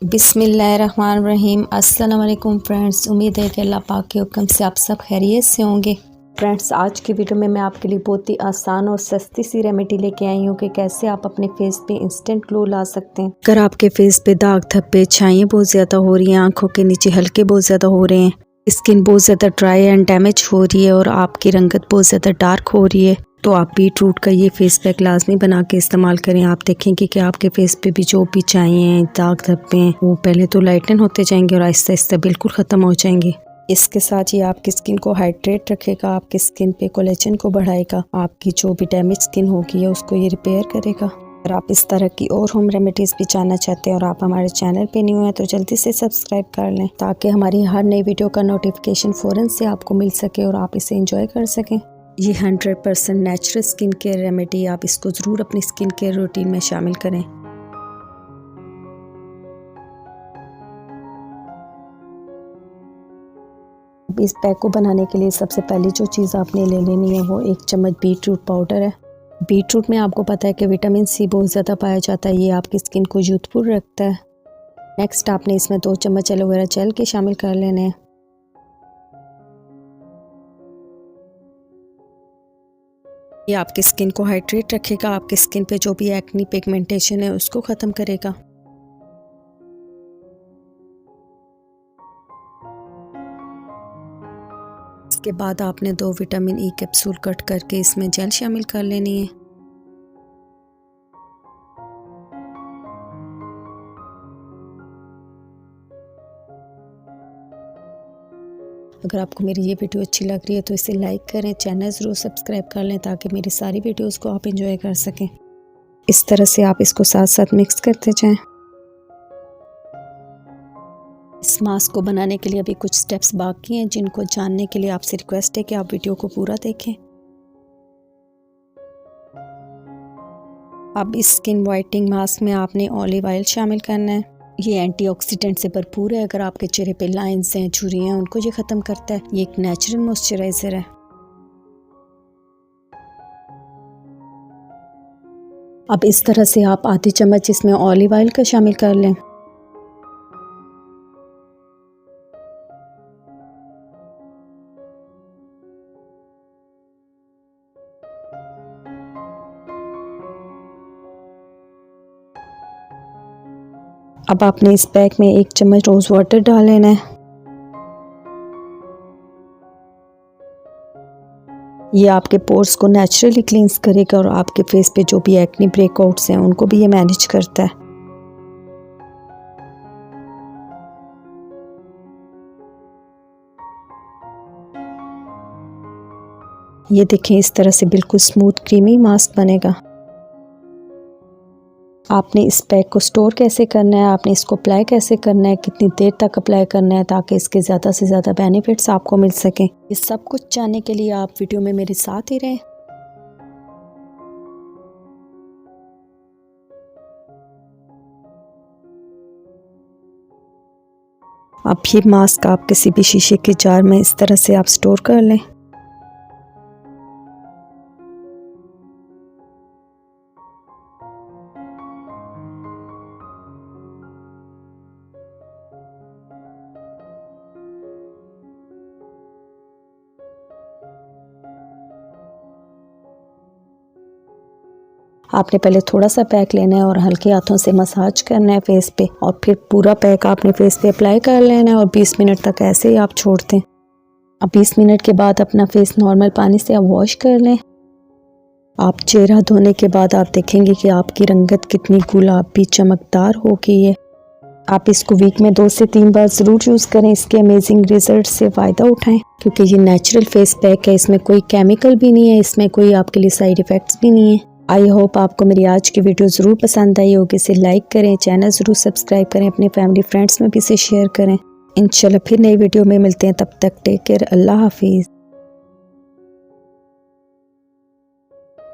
बिस्मिल्लाहिर्रहमानिर्रहीम। अस्सलाम वालेकुम फ्रेंड्स, उम्मीद है कि अल्लाह पाक के हुक्म से आप सब खैरियत से होंगे। फ्रेंड्स, आज की वीडियो में मैं आपके लिए बहुत ही आसान और सस्ती सी रेमेडी लेके आई हूँ कि कैसे आप अपने फेस पे इंस्टेंट ग्लो ला सकते हैं। अगर आपके फेस पे दाग धब्बे छाइयाँ बहुत ज़्यादा हो रही हैं, आंखों के नीचे हल्के बहुत ज़्यादा हो रहे हैं, स्किन बहुत ज़्यादा ड्राई एंड डैमेज हो रही है और आपकी रंगत बहुत ज़्यादा डार्क हो रही है, तो आप बीट रूट का ये फेस पैक लाजमी बना के इस्तेमाल करें। आप देखेंगे कि आपके फेस पे भी जो भी चाहिए दाग धब्बे हैं वो पहले तो लाइटन होते जाएंगे और आहिस्ता आहिस्ता बिल्कुल ख़त्म हो जाएंगे। इसके साथ ही आपकी स्किन को हाइड्रेट रखेगा, आपकी स्किन पे कोलेजन को बढ़ाएगा, आपकी जो भी डैमेज स्किन होगी है उसको ये रिपेयर करेगा। अगर आप इस तरह की और होम रेमेडीज़ भी जानना चाहते हैं और आप हमारे चैनल पे न्यू हैं तो जल्दी से सब्सक्राइब कर लें ताकि हमारी हर नई वीडियो का नोटिफिकेशन फ़ौरन से आपको मिल सके और आप इसे एंजॉय कर सकें। ये 100% नेचुरल स्किन केयर रेमेडी, आप इसको ज़रूर अपनी स्किन केयर रूटीन में शामिल करें। इस पैक को बनाने के लिए सबसे पहले जो चीज़ आपने ले लेनी है वो 1 चम्मच बीट रूट पाउडर है। बीट रूट में आपको पता है कि विटामिन सी बहुत ज़्यादा पाया जाता है, ये आपकी स्किन को यूथफुल रखता है। नेक्स्ट आपने इसमें 2 चम्मच एलोवेरा जेल के शामिल कर लेने हैं। ये आपकी स्किन को हाइड्रेट रखेगा, आपकी स्किन पे जो भी एक्नी पिगमेंटेशन है उसको ख़त्म करेगा। इसके बाद आपने 2 विटामिन ई कैप्सूल कट करके इसमें जेल शामिल कर लेनी है। अगर आपको मेरी ये वीडियो अच्छी लग रही है तो इसे लाइक करें, चैनल ज़रूर सब्सक्राइब कर लें ताकि मेरी सारी वीडियोस को आप एंजॉय कर सकें। इस तरह से आप इसको साथ साथ मिक्स करते जाएं। इस मास्क को बनाने के लिए अभी कुछ स्टेप्स बाकी हैं जिनको जानने के लिए आपसे रिक्वेस्ट है कि आप वीडियो को पूरा देखें। अब इस स्किन वाइटनिंग मास्क में आपने ऑलिव ऑयल शामिल करना है। ये एंटीऑक्सीडेंट से भरपूर है, अगर आपके चेहरे पे लाइंस हैं, झुर्रियाँ हैं, उनको ये ख़त्म करता है। ये एक नेचुरल मॉइस्चराइज़र है। अब इस तरह से आप आधी चम्मच इसमें ऑलिव ऑयल का शामिल कर लें। अब आपने इस पैक में 1 चम्मच रोज़ वाटर डाल लेना है। ये आपके पोर्स को नेचुरली क्लींस करेगा और आपके फेस पे जो भी एक्नी ब्रेकआउट्स हैं उनको भी ये मैनेज करता है। ये देखें, इस तरह से बिल्कुल स्मूथ क्रीमी मास्क बनेगा। आपने इस पैक को स्टोर कैसे करना है, आपने इसको अप्लाई कैसे करना है, कितनी देर तक अप्लाई करना है ताकि इसके ज़्यादा से ज़्यादा बेनिफिट्स आपको मिल सकें, ये सब कुछ जानने के लिए आप वीडियो में मेरे साथ ही रहें। अब ये मास्क आप किसी भी शीशे के जार में इस तरह से आप स्टोर कर लें। आपने पहले थोड़ा सा पैक लेना है और हल्के हाथों से मसाज करना है फेस पे और फिर पूरा पैक आपने फेस पे अप्लाई कर लेना है और 20 मिनट तक ऐसे ही आप छोड़ दें। अब 20 मिनट के बाद अपना फेस नॉर्मल पानी से आप वॉश कर लें। आप चेहरा धोने के बाद आप देखेंगे कि आपकी रंगत कितनी गुलाबी चमकदार हो गई है। आप इसको वीक में 2 से 3 बार ज़रूर यूज़ करें, इसके अमेजिंग रिजल्ट से फ़ायदा उठाएं क्योंकि ये नेचुरल फेस पैक है, इसमें कोई केमिकल भी नहीं है, इसमें कोई आपके लिए साइड इफ़ेक्ट्स भी नहीं है। आई होप आपको मेरी आज की वीडियो ज़रूर पसंद आई होगी। इसे लाइक करें, चैनल ज़रूर सब्सक्राइब करें, अपने फैमिली फ्रेंड्स में भी इसे शेयर करें। इंशाल्लाह फिर नई वीडियो में मिलते हैं, तब तक टेक केयर, अल्लाह हाफिज़।